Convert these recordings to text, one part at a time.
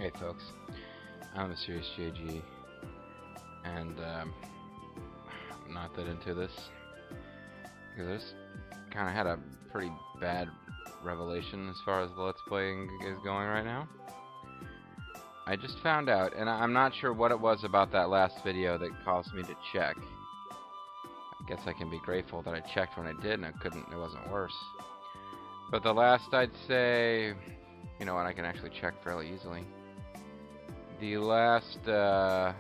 Hey folks, I'm MysteriousJG, and I'm not that into this, because I just kind of had a pretty bad revelation as far as the Let's Playing is going right now. I just found out, and I'm not sure what it was about that last video that caused me to check. I guess I can be grateful that I checked when I did, and it wasn't worse. But the last, I'd say, you know what, I can actually check fairly easily. The last 3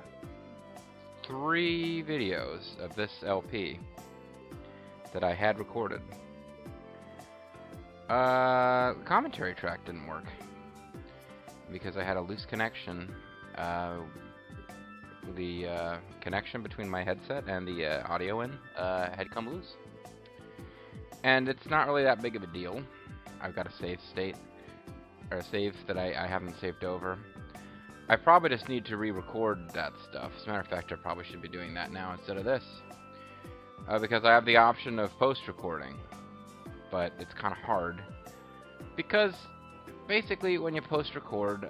videos of this LP that I had recorded, the commentary track didn't work because I had a loose connection. The connection between my headset and the audio in had come loose. And it's not really that big of a deal. I've got a save state, or a save that I haven't saved over. I probably just need to re-record that stuff. As a matter of fact, I probably should be doing that now instead of this. Because I have the option of post-recording. But it's kind of hard. Because, basically, when you post-record,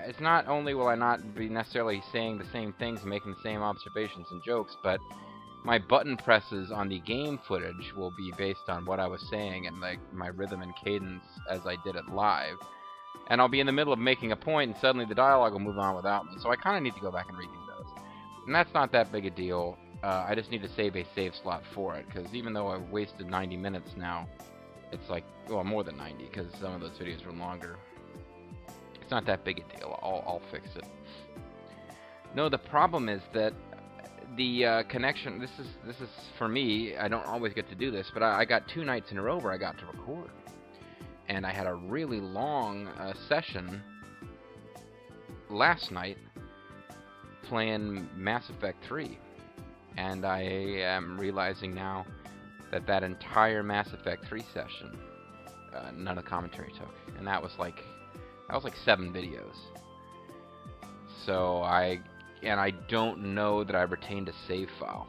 it's not only will I not be necessarily saying the same things and making the same observations and jokes, but my button presses on the game footage will be based on what I was saying and my rhythm and cadence as I did it live. And I'll be in the middle of making a point, and suddenly the dialogue will move on without me. So I kind of need to go back and redo those. And that's not that big a deal. I just need to save a save slot for it, because even though I've wasted 90 minutes now, it's like, well, more than 90, because some of those videos were longer. It's not that big a deal. I'll fix it. No, the problem is that the connection, this is for me, I don't always get to do this, but I got 2 nights in a row where I got to record. And I had a really long session last night playing Mass Effect 3. And I am realizing now that that entire Mass Effect 3 session, none of the commentary took. And that was like 7 videos. So I don't know that I retained a save file.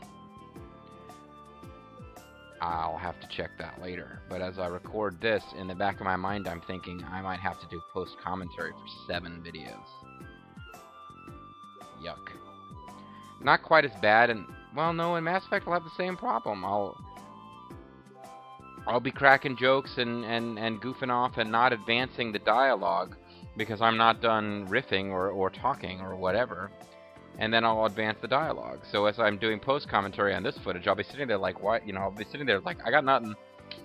I'll have to check that later. But as I record this, in the back of my mind, I'm thinking I might have to do post-commentary for 7 videos. Yuck. Not quite as bad, and, well, no, in Mass Effect I'll have the same problem. I'll be cracking jokes and goofing off and not advancing the dialogue because I'm not done riffing or talking or whatever. And then I'll advance the dialogue. So as I'm doing post-commentary on this footage, I'll be sitting there like, what? You know, I'll be sitting there like, I got nothing.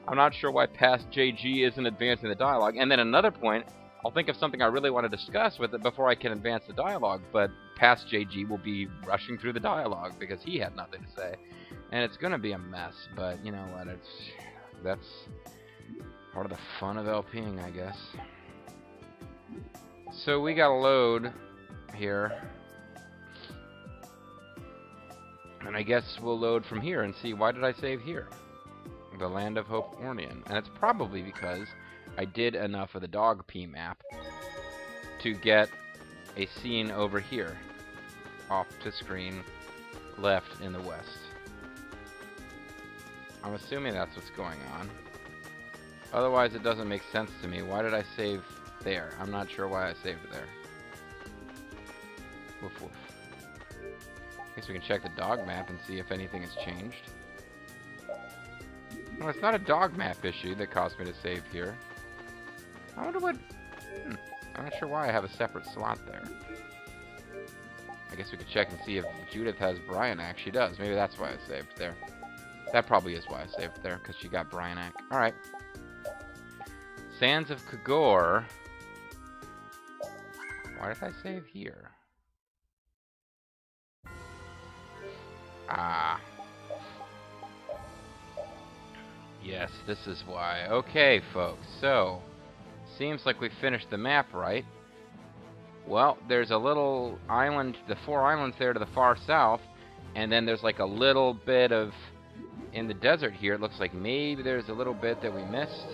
I'm not sure why past JG isn't advancing the dialogue. And then another point, I'll think of something I really want to discuss with it before I can advance the dialogue. But past JG will be rushing through the dialogue because he had nothing to say. And it's going to be a mess. But you know what? That's part of the fun of LPing, I guess. So we got a load here. And I guess we'll load from here and see, why did I save here? The Land of Hope Ornian. And it's probably because I did enough of the dog pee map to get a scene over here, off the screen, left in the west. I'm assuming that's what's going on. Otherwise it doesn't make sense to me. Why did I save there? I'm not sure why I saved there. Woof woof. Guess we can check the dog map and see if anything has changed. No, it's not a dog map issue that caused me to save here. I wonder what... I'm not sure why I have a separate slot there. I guess we could check and see if Judith has Bryanak. She does. Maybe that's why I saved there. That probably is why I saved there, because she got Bryanak. Alright. Sands of Kagor. Why did I save here? Ah. Yes, this is why. Okay, folks, so seems like we finished the map, right? Well, there's a little island, the 4 islands there to the far south, and then there's like a little bit of, in the desert here, it looks like maybe there's a little bit that we missed.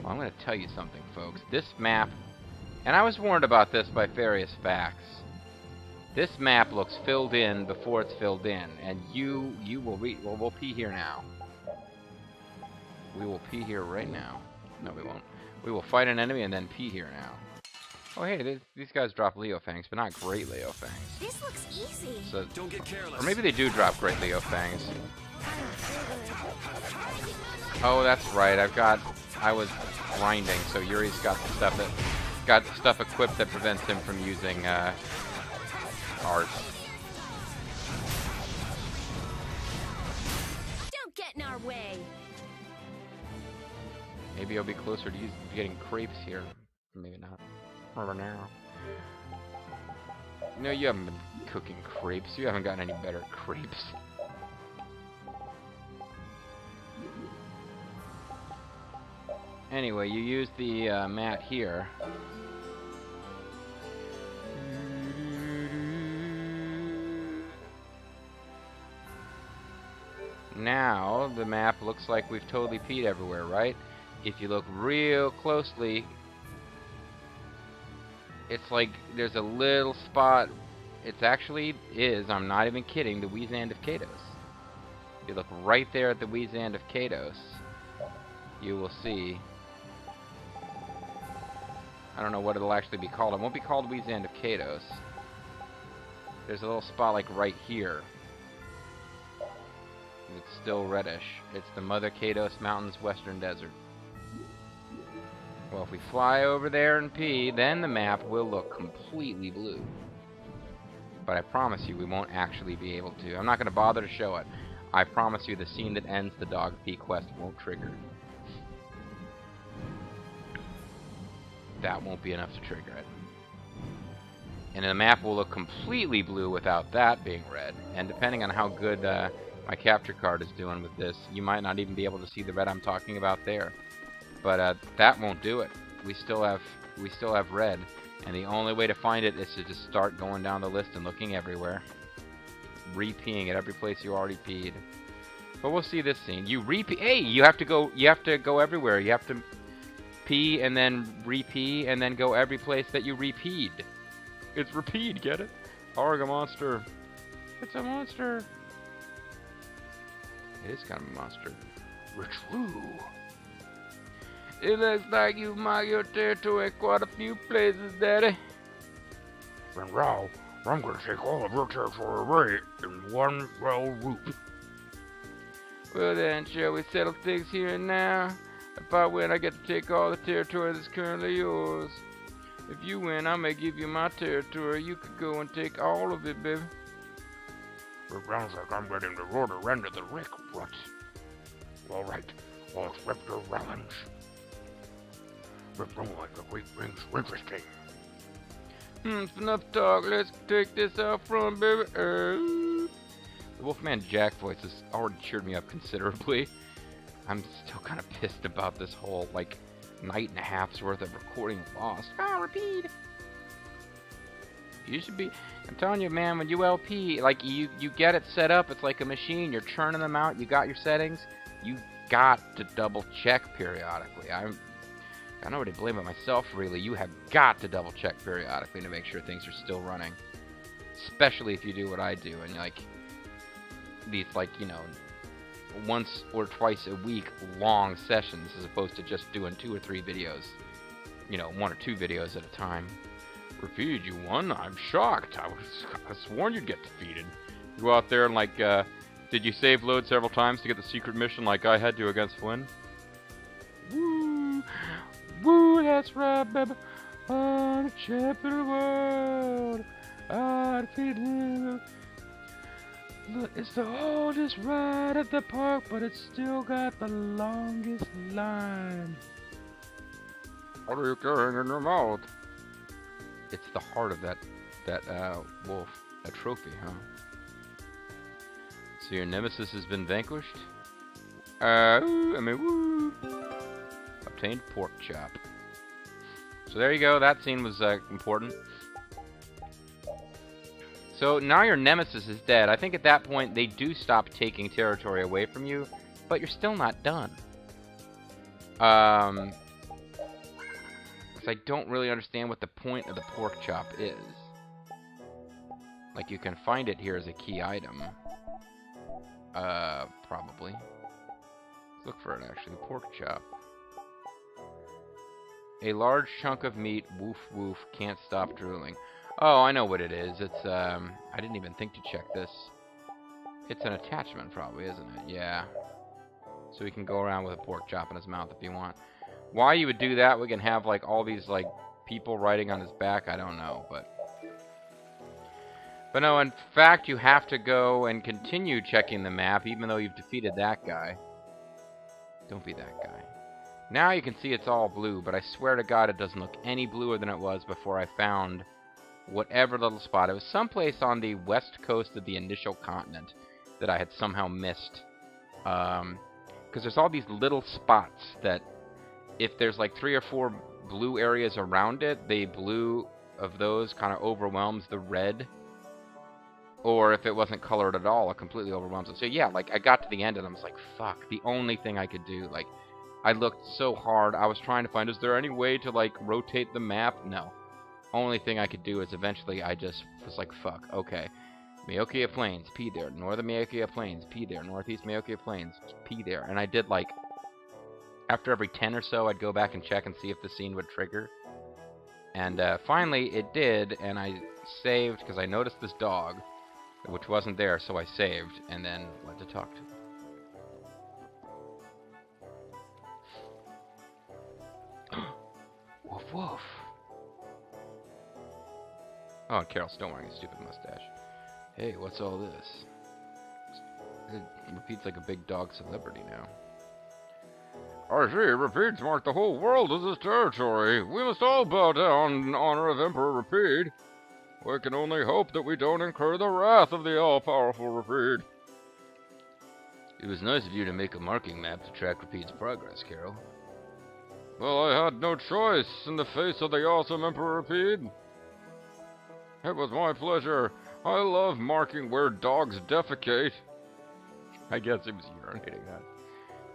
Well, I'm going to tell you something, folks. This map, and I was warned about this by various facts. This map looks filled in before it's filled in, and you will read. Well, we'll pee here now. We will pee here right now. No, we won't. We will fight an enemy and then pee here now. Oh, hey, these guys drop Leo Fangs, but not great Leo Fangs. This looks easy. So, Don't get careless. or maybe they do drop great Leo Fangs. Oh, that's right. I was grinding, so Yuri's got the stuff equipped that prevents him from using art. Don't get in our way. Maybe I'll be closer to getting crepes here. Maybe not. Or now. No, you haven't been cooking crepes. You haven't gotten any better at crepes. Anyway, you use the mat here. Now, the map looks like we've totally peed everywhere, right? If you look real closely, it's like there's a little spot. It's actually I'm not even kidding, the Weezand of Kados. If you look right there at the Weezand of Kados, you will see. I don't know what it'll actually be called. It won't be called Weezand of Kados. There's a little spot like right here. It's still reddish. It's the Mother Kados Mountains Western Desert. Well, if we fly over there and pee, then the map will look completely blue. But I promise you, we won't actually be able to. I'm not going to bother to show it. I promise you, the scene that ends the dog pee quest won't trigger. That won't be enough to trigger it. And the map will look completely blue without that being red. And depending on how good my capture card is doing with this, you might not even be able to see the red I'm talking about there. But that won't do it. We still have red, and the only way to find it is to just start going down the list and looking everywhere, re-peeing at every place you already peed. But we'll see this scene. You re-pee. Hey, you have to go everywhere. You have to pee and then re-pee and then go every place that you re-peed. It's repeat, get it? Orga monster. It's a monster. It is kind of a monster. True. It looks like you mark your territory quite a few places, Daddy. And now, I'm gonna take all of your territory away in one fell swoop. Well then, shall we settle things here and now? If I win, I get to take all the territory that's currently yours. If you win, I may give you my territory. You could go and take all of it, baby. It sounds like I'm getting the order end of the Rick rut. Alright, I'll accept your challenge. But don't like the great things interesting. It's enough talk. Let's take this out front, baby. The Wolfman Jack voice has already cheered me up considerably. I'm still kind of pissed about this whole, like, night and a half's worth of recording lost. Repeat. You should be. I'm telling you, man, when you LP, like, you get it set up. It's like a machine. You're churning them out. You got your settings. You got to double check periodically. I don't really blame it myself, really. You have got to double check periodically to make sure things are still running. Especially if you do what I do and, like, these, like, you know, once or twice a week long sessions as opposed to just doing 2 or 3 videos. You know, 1 or 2 videos at a time. Repeat, you won? I'm shocked. I sworn you'd get defeated. You go out there and, like, did you save load several times to get the secret mission like I had to against Flynn? Woo! Woo, that's right, baby. I'm the champion of the world. I defeated him. Look, it's the oldest ride at the park, but it's still got the longest line. What are you carrying in your mouth? It's the heart of that wolf. A trophy, huh? So your nemesis has been vanquished? Woo! Obtained pork chop. So there you go. That scene was important. So now your nemesis is dead. I think at that point they do stop taking territory away from you, but you're still not done. Because I don't really understand what the point of the pork chop is. Like, you can find it here as a key item. Probably. Let's look for it, actually. Pork chop. A large chunk of meat, woof woof, can't stop drooling. Oh, I know what it is. It's, I didn't even think to check this. It's an attachment, probably, isn't it? Yeah. So he can go around with a pork chop in his mouth if you want. Why you would do that, we can have, like, all these, like, people riding on his back, I don't know, but no, in fact, you have to go and continue checking the map, even though you've defeated that guy. Don't be that guy. Now you can see it's all blue, but I swear to God it doesn't look any bluer than it was before I found whatever little spot. It was someplace on the west coast of the initial continent that I had somehow missed. Because there's all these little spots that, if there's like 3 or 4 blue areas around it, the blue of those kind of overwhelms the red. Or if it wasn't colored at all, it completely overwhelms it. So yeah, like, I got to the end and I was like, fuck, the only thing I could do, like, I looked so hard, I was trying to find, is there any way to, like, rotate the map? No. Only thing I could do is eventually I just was like, fuck, okay. Meokia Plains, P there. Northern Meokia Plains, P there. Northeast Meokia Plains, P there. And I did, like, after every 10 or so, I'd go back and check and see if the scene would trigger. And finally, it did, and I saved, because I noticed this dog, which wasn't there, so I saved, and then went to talk to him. Woof woof. Oh, and Carol's still wearing a stupid mustache. Hey, what's all this? It repeats like a big dog celebrity now. I see, Repeats mark the whole world as his territory. We must all bow down in honor of Emperor Repeat. We can only hope that we don't incur the wrath of the all-powerful Repeat. It was nice of you to make a marking map to track Repeat's progress, Carol. Well, I had no choice in the face of the awesome Emperor Repeat. It was my pleasure. I love marking where dogs defecate. I guess it was urinating that.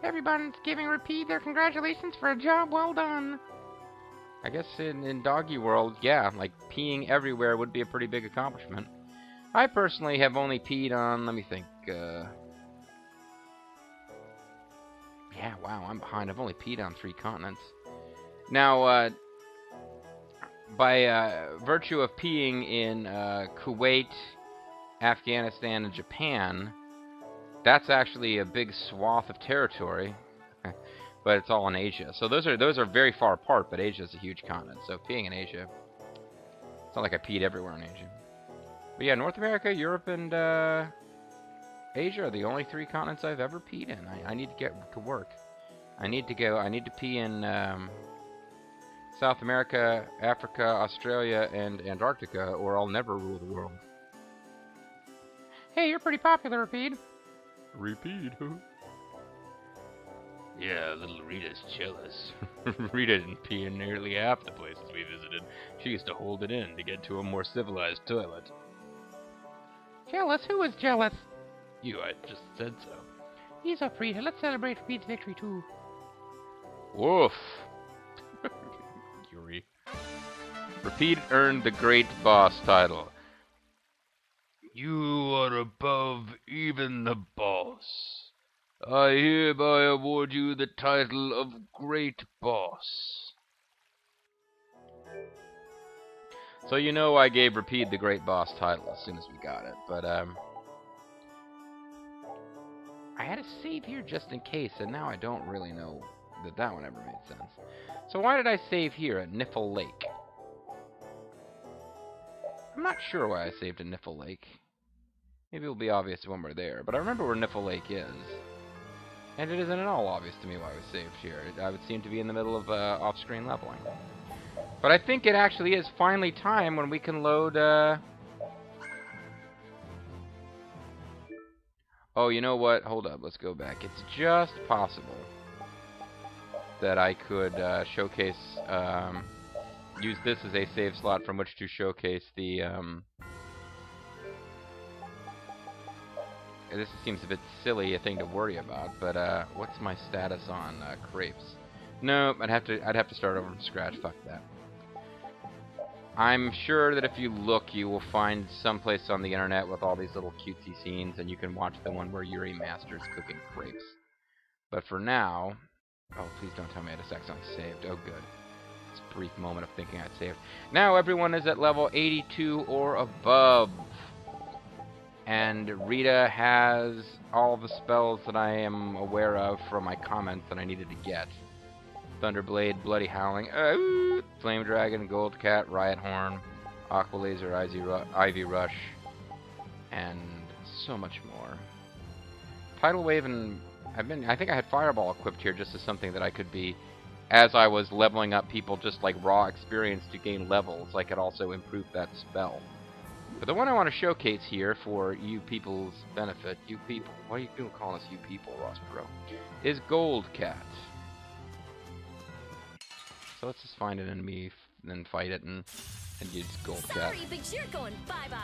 Everyone's giving Repeat their congratulations for a job well done. I guess in doggy world, yeah, like peeing everywhere would be a pretty big accomplishment. I personally have only peed on, let me think, yeah, wow, I'm behind. I've only peed on 3 continents. Now, by virtue of peeing in Kuwait, Afghanistan, and Japan, that's actually a big swath of territory. But it's all in Asia. So those are very far apart, but Asia is a huge continent. So peeing in Asia, it's not like I peed everywhere in Asia. But yeah, North America, Europe, and Asia are the only 3 continents I've ever peed in. I need to get to work. I need to pee in South America, Africa, Australia, and Antarctica, or I'll never rule the world. Hey, you're pretty popular, Repeat. Repeat, huh? Yeah, little Rita's jealous. Rita didn't pee in nearly half the places we visited. She used to hold it in to get to a more civilized toilet. Jealous? Who is jealous? You, I just said so. He's up, Rita. Let's celebrate Repeat's victory, too. Woof. Yuri. Repeat earned the Great Boss title. You are above even the boss. I hereby award you the title of Great Boss. So you know I gave Repeat the Great Boss title as soon as we got it, but I had a save here just in case, and now I don't really know that one ever made sense. So why did I save here at Niffle Lake? I'm not sure why I saved at Niffle Lake. Maybe it'll be obvious when we're there, but I remember where Niffle Lake is. And it isn't at all obvious to me why we saved here. I would seem to be in the middle of off-screen leveling. But I think it actually is finally time when we can load... Oh, you know what? Hold up, let's go back. It's just possible that I could showcase... use this as a save slot from which to showcase the... This seems a bit silly a thing to worry about, but what's my status on crepes? No, I'd have to start over from scratch. Fuck that. I'm sure that if you look, you will find someplace on the internet with all these little cutesy scenes, and you can watch the one where Yuri Masters cooking crepes. But for now, oh please don't tell me I had a sex on saved. Oh good. It's a brief moment of thinking I'd saved. Now everyone is at level 82 or above. And Rita has all the spells that I am aware of from my comments that I needed to get. Thunderblade, Bloody Howling, Flame Dragon, Gold Cat, Riot Horn, Aqua Laser, Ivy Rush, and so much more. Tidal Wave, and I think I had Fireball equipped here just as something that I could be, as I was leveling up people just like raw experience to gain levels, I could also improve that spell. But the one I want to showcase here for you people's benefit, you people, why are you people calling us you people, Ross Pro, is Gold Cat. So let's just find an enemy and fight it and use Gold Cat. Sorry, but you're going bye-bye.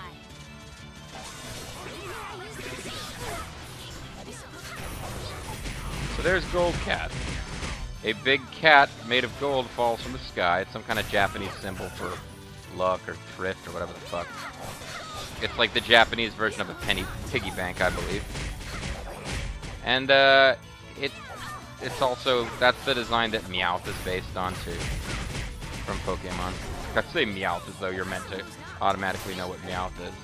So there's Gold Cat. A big cat made of gold falls from the sky. It's some kind of Japanese symbol for luck or thrift or whatever the fuck. It's like the Japanese version of a piggy bank, I believe. And it's also, that's the design that Meowth is based on too, from Pokemon. I say Meowth as though you're meant to automatically know what Meowth is.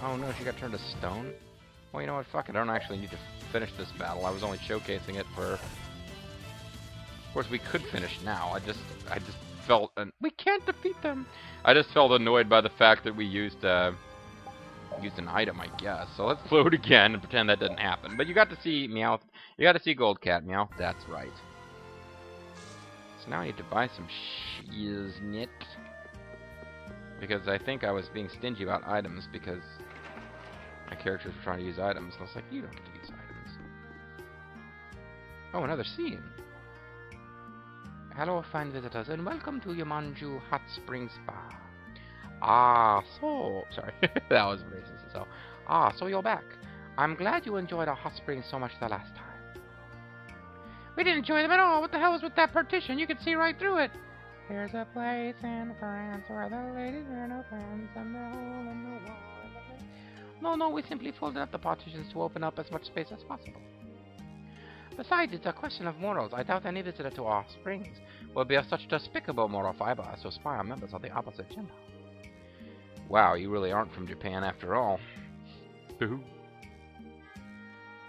Oh no, she got turned to stone? Well, you know what, fuck it, I don't actually need to finish this battle. I was only showcasing it for... Of course, we could finish now. I just felt... We can't defeat them! I just felt annoyed by the fact that we used an item, I guess. So let's load again and pretend that didn't happen. But you got to see Meowth. You got to see Gold Cat Meowth. That's right. So now I need to buy some shiznit. Because I think I was being stingy about items because my characters were trying to use items. And I was like, you don't get to use items. Oh, another scene. Hello, fine visitors, and welcome to Yamanju Hot Spring Spa. Sorry, that was racist as hell. So you're back. I'm glad you enjoyed our hot springs so much the last time. We didn't enjoy them at all. What the hell was with that partition? You could see right through it. There's a place in France where the ladies wear no pants and the hole in the wall. No, we simply folded up the partitions to open up as much space as possible. Besides, it's a question of morals. I doubt any visitor to our springs will be of such despicable moral fiber as to spy on members of the opposite gender. Wow, you really aren't from Japan after all. Who?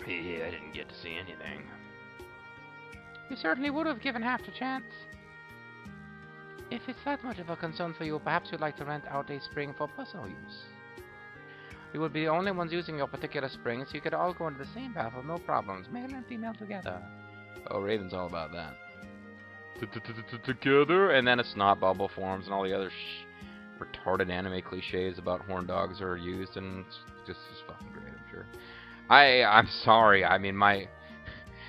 Yeah, I didn't get to see anything. You certainly would have given half the chance. If it's that much of a concern for you, perhaps you'd like to rent out a spring for personal use. We would be the only ones using your particular spring, so you could all go into the same bath with no problems, male and female together. Oh, Raven's all about that. Together? And then a snot bubble forms and all the other retarded anime cliches about horn dogs are used, and it's just fucking great, I'm sure. I'm sorry, I mean,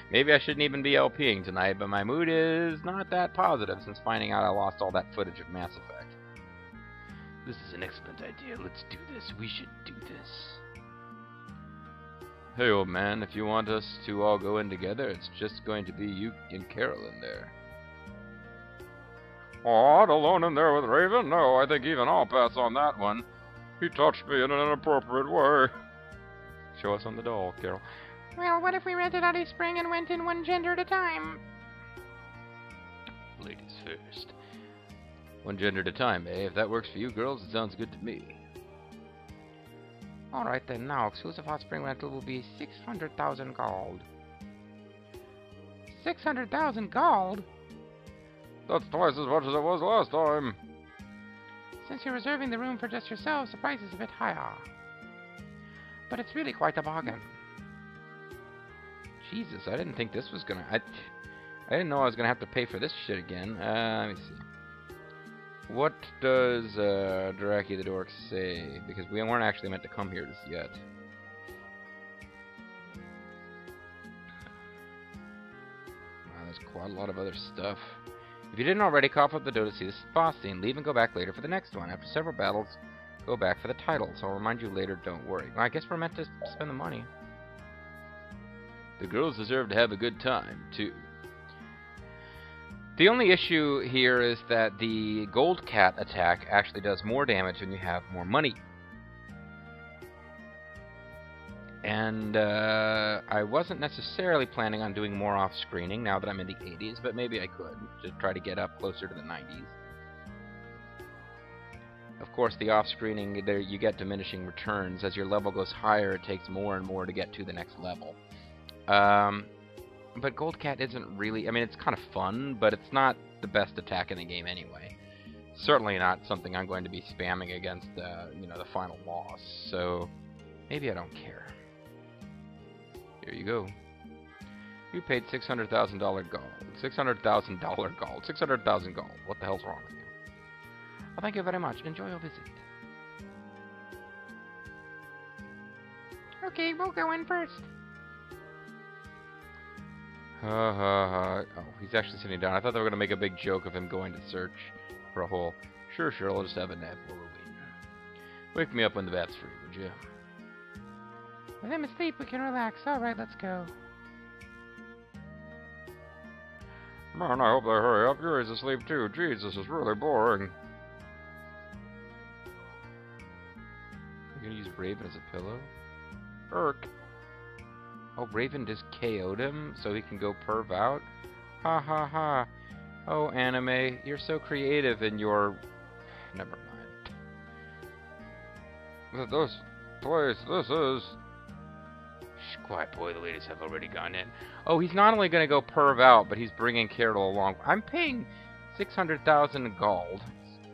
maybe I shouldn't even be LPing tonight, but my mood is not that positive since finding out I lost all that footage of Mass Effect. This is an excellent idea. Let's do this. We should do this. Hey, old man, if you want us to all go in together, it's just going to be you and Carol in there. What? Alone in there with Raven? No, I think even I'll pass on that one. He touched me in an inappropriate way. Show us on the doll, Carol. Well, what if we rented out a spring and went in one gender at a time? Ladies first. One gender at a time, eh? If that works for you girls, it sounds good to me. Alright then, now exclusive hot spring rental will be 600,000 gold. 600,000 gold? That's twice as much as it was last time. Since you're reserving the room for just yourselves, the price is a bit higher. But it's really quite a bargain. Jesus, I didn't think this was gonna... I didn't know I was gonna have to pay for this shit again. Let me see. What does Draki the Dork say? Because we weren't actually meant to come here just yet. Wow, there's quite a lot of other stuff. If you didn't already, cough up the dough to see this boss scene. Leave and go back later for the next one. After several battles, go back for the titles. I'll remind you later, don't worry. Well, I guess we're meant to spend the money. The girls deserve to have a good time, too. The only issue here is that the Gold Cat attack actually does more damage when you have more money. And I wasn't necessarily planning on doing more off-screening now that I'm in the 80s, but maybe I could to try to get up closer to the 90s. Of course, the off-screening, there you get diminishing returns. As your level goes higher, it takes more and more to get to the next level. But Gold Cat isn't really... I mean, it's kind of fun, but it's not the best attack in the game anyway. Certainly not something I'm going to be spamming against, you know, the final boss. So, maybe I don't care. Here you go. You paid $600,000 gold. $600,000 gold. 600,000 gold. What the hell's wrong with you? Well, thank you very much. Enjoy your visit. Okay, we'll go in first. Oh, he's actually sitting down. I thought they were going to make a big joke of him going to search for a hole. Sure, I'll just have a nap while we're waiting. Wake me up when the bath's free, would you? With him asleep, we can relax. Alright, let's go. Man, I hope they hurry up. Yuri's asleep too. Jeez, this is really boring. You're going to use Raven as a pillow? Irk. Oh, Raven just KO'd him, so he can go perv out? Ha ha ha. Oh, anime, you're so creative in your... Never mind. This place, this is... Shh, quiet boy, the ladies have already gone in. Oh, he's not only going to go perv out, but he's bringing Carol along. I'm paying 600,000 gold,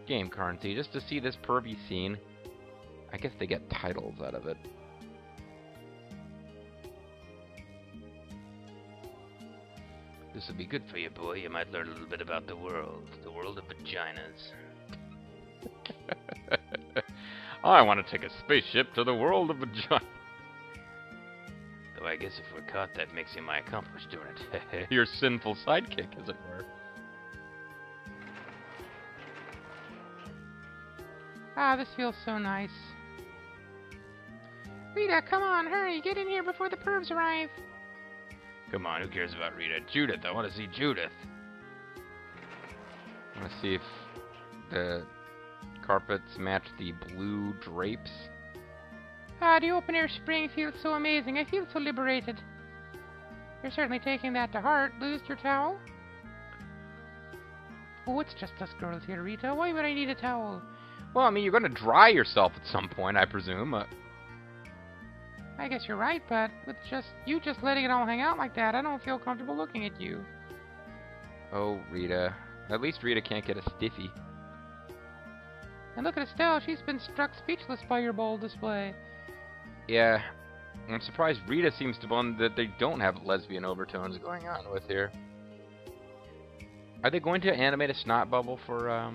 game currency, just to see this pervy scene. I guess they get titles out of it. This would be good for you, boy. You might learn a little bit about the world of vaginas. I want to take a spaceship to the world of vagina. Though I guess if we're caught, that makes you my accomplice doing it. Your sinful sidekick, as it were. Ah, this feels so nice. Rita, come on, hurry, get in here before the pervs arrive. Come on, who cares about Rita? Judith, I want to see Judith. I want to see if the carpets match the blue drapes. Ah, the open-air spring feels so amazing. I feel so liberated. You're certainly taking that to heart. Lose your towel? Oh, it's just us girls here, Rita. Why would I need a towel? Well, I mean, you're going to dry yourself at some point, I presume. I guess you're right, but with you just letting it all hang out like that, I don't feel comfortable looking at you. Oh, Rita. At least Rita can't get a stiffy. And look at Estelle, she's been struck speechless by your bold display. Yeah, I'm surprised Rita seems to be one that they don't have lesbian overtones going on with here. Are they going to animate a snot bubble for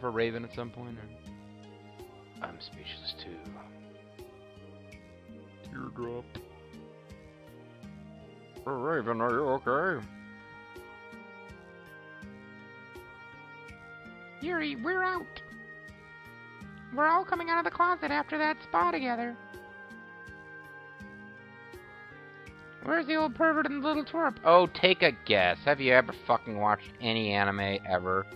Raven at some point? Or? I'm speechless too. Teardrop. Raven, are you okay? Yuri, we're out. We're all coming out of the closet after that spa together. Where's the old pervert and the little twerp? Oh, take a guess. Have you ever fucking watched any anime ever?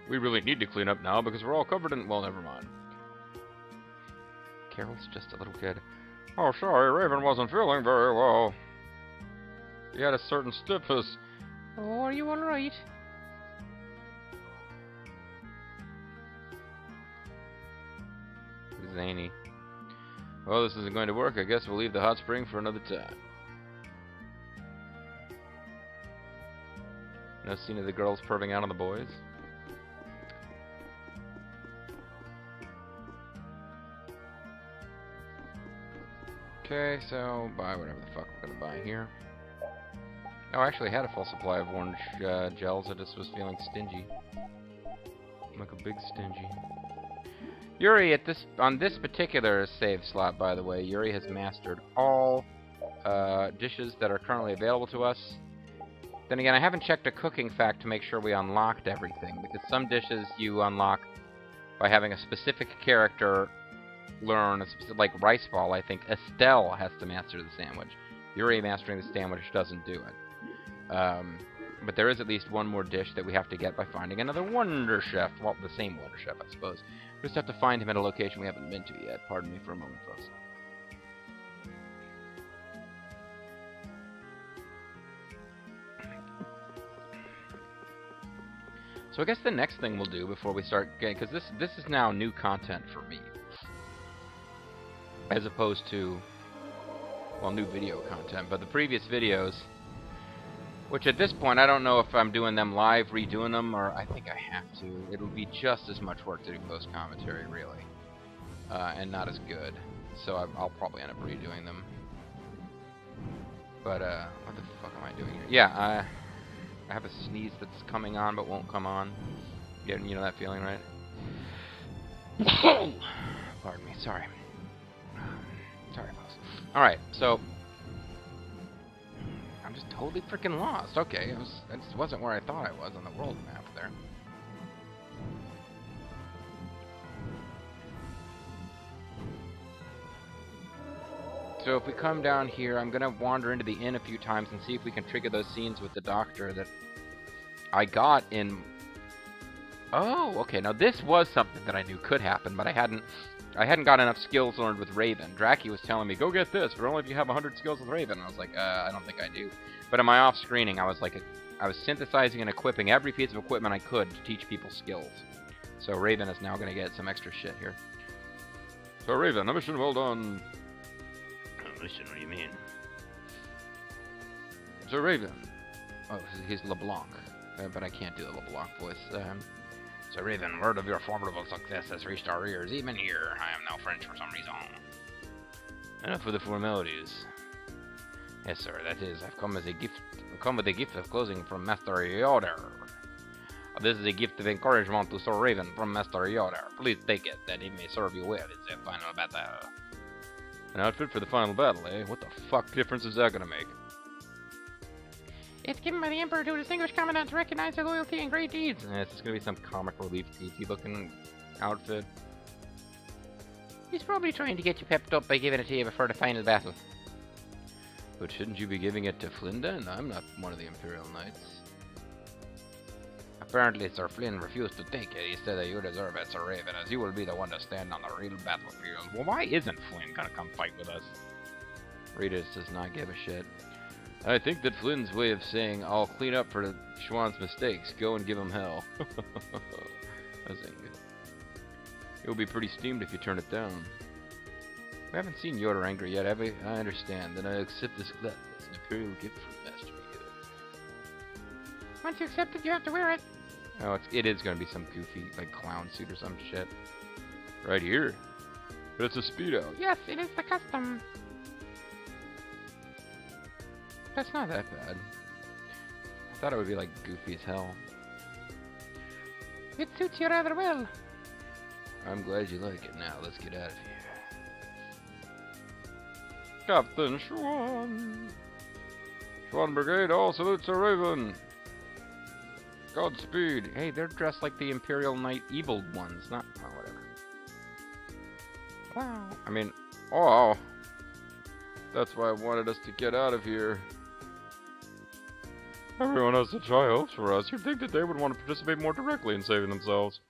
We really need to clean up now because we're all covered in... Well, never mind. Carol's just a little kid. Oh, sorry, Raven wasn't feeling very well. He had a certain stiffness. Oh, are you alright? Zany. Well, this isn't going to work. I guess we'll leave the hot spring for another time. No scene of the girls perving out on the boys? Okay, so buy whatever the fuck we're gonna buy here. Oh, I actually had a full supply of orange gels. I just was feeling stingy. Like a big stingy. Yuri, on this particular save slot, by the way, Yuri has mastered all dishes that are currently available to us. Then again, I haven't checked a cooking fact to make sure we unlocked everything, because some dishes you unlock by having a specific character learn, like rice ball, I think Estelle has to master the sandwich. Yuri mastering the sandwich doesn't do it. But there is at least one more dish that we have to get by finding another Wonder Chef. Well, the same Wonder Chef, I suppose. We just have to find him at a location we haven't been to yet. Pardon me for a moment, folks. So I guess the next thing we'll do before we start getting... Because this is now new content for me. As opposed to... Well, new video content. But the previous videos... Which at this point, I don't know if I'm doing them live, redoing them, or I think I have to. It'll be just as much work to do post-commentary, really. And not as good. So I'll probably end up redoing them. But, what the fuck am I doing here? Yeah, I have a sneeze that's coming on but won't come on. You know that feeling, right? Pardon me, sorry. Sorry, folks. Alright, so... I'm just totally freaking lost. Okay, I just wasn't where I thought I was on the world map there. So if we come down here, I'm going to wander into the inn a few times and see if we can trigger those scenes with the doctor that I got in... Oh, okay, now this was something that I knew could happen, but I hadn't got enough skills learned with Raven. Draki was telling me, go get this, but only if you have 100 skills with Raven. And I was like, I don't think I do. But in my off-screening, I was synthesizing and equipping every piece of equipment I could to teach people skills. So Raven is now going to get some extra shit here. So Raven, a mission well done. Mission, what do you mean? So Raven. Oh, he's LeBlanc. But I can't do the LeBlanc voice. So Raven, word of your formidable success has reached our ears. Even here, I am now French for some reason. Enough with the formalities. Yes, sir, that is. I've come with a gift of clothing from Master Yoder. This is a gift of encouragement to Sir Raven from Master Yoder. Please take it, that it may serve you well in the final battle. An outfit for the final battle, eh? What the fuck difference is that gonna make? It's given by the Emperor to a distinguished commandant to recognize their loyalty and great deeds. It's just gonna be some comic relief goofy looking outfit. He's probably trying to get you pepped up by giving it to you before the final battle. But shouldn't you be giving it to Flynn then? I'm not one of the Imperial Knights. Apparently Sir Flynn refused to take it. He said that you deserve it, Sir Raven, as you will be the one to stand on the real battlefield. Well, why isn't Flynn gonna come fight with us? Rita does not give a shit. I think that Flynn's way of saying, I'll clean up for Schwann's mistakes. Go and give him hell. That's ain't good. You'll be pretty steamed if you turn it down. We haven't seen Yoda angry yet, have we? I understand. Then I accept this gift as an Imperial gift from Master Yoda. Once you accept it, you have to wear it. Oh, it is going to be some goofy, like, clown suit or some shit. Right here. But it's a Speedo. Yes, it is the custom. That's not that bad. I thought it would be, like, goofy as hell. It suits you rather well. I'm glad you like it. Now, let's get out of here. Captain Schwann. Schwann Brigade, all salutes to Raven. Godspeed. Hey, they're dressed like the Imperial Knight evil ones, not... Oh, whatever. Wow. I mean, oh. That's why I wanted us to get out of here. Everyone has such high hopes for us. You'd think that they would want to participate more directly in saving themselves.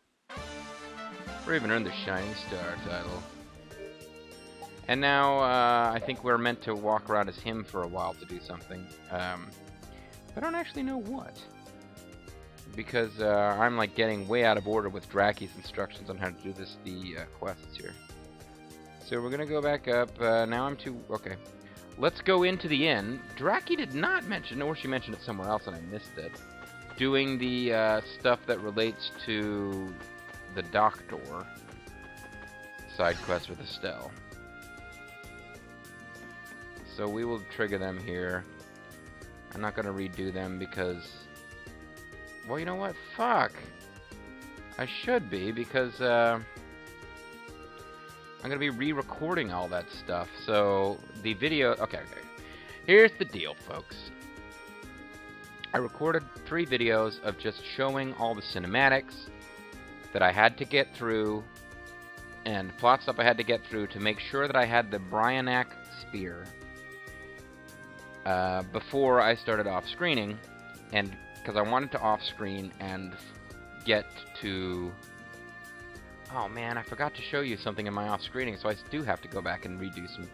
Raven earned the Shining Star title. And now, I think we're meant to walk around as him for a while to do something. I don't actually know what. Because, I'm, like, getting way out of order with Draki's instructions on how to do the quests here. So we're gonna go back up. Now I'm too... Okay. Let's go into the inn. Draki did not mention, or she mentioned it somewhere else and I missed it, doing the, stuff that relates to the Doctor side quest with Estelle. So we will trigger them here. I'm not gonna redo them because... Well, you know what? Fuck! I should be, because, I'm gonna be re-recording all that stuff, so the video... Okay. Here's the deal, folks. I recorded 3 videos of just showing all the cinematics that I had to get through, and plot stuff I had to get through to make sure that I had the Bryanak Spear before I started off screening, and because I wanted to off-screen and get to... Oh man, I forgot to show you something in my off-screening, so I do have to go back and redo some...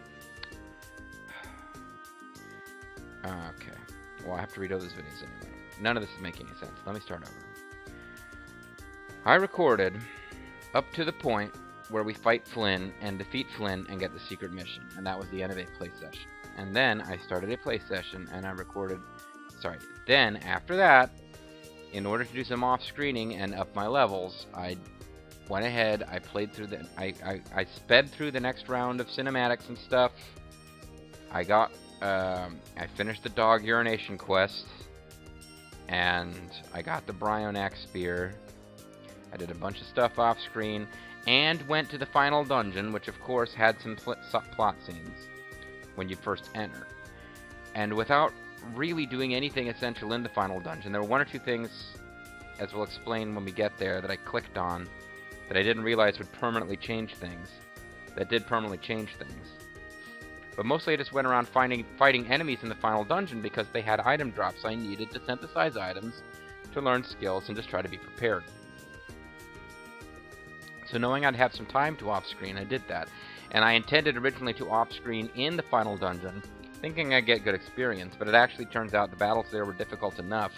Okay. Well, I have to read all those videos anyway. None of this is making any sense. Let me start over. I recorded up to the point where we fight Flynn and defeat Flynn and get the secret mission, and that was the end of a play session. And then I started a play session and I recorded... Sorry. Then, after that, in order to do some off-screening and up my levels, I went ahead, I played through the... I sped through the next round of cinematics and stuff. I got... I finished the dog urination quest, and I got the Bryonax spear. I did a bunch of stuff off-screen, and went to the final dungeon, which of course had some plot scenes when you first enter. And without really doing anything essential in the final dungeon, there were one or two things, as we'll explain when we get there, that I clicked on that I didn't realize would permanently change things. That did permanently change things. But mostly I just went around fighting enemies in the final dungeon because they had item drops I needed to synthesize items, to learn skills, and just try to be prepared. So knowing I'd have some time to off-screen, I did that. And I intended originally to off-screen in the final dungeon, thinking I'd get good experience, but it actually turns out the battles there were difficult enough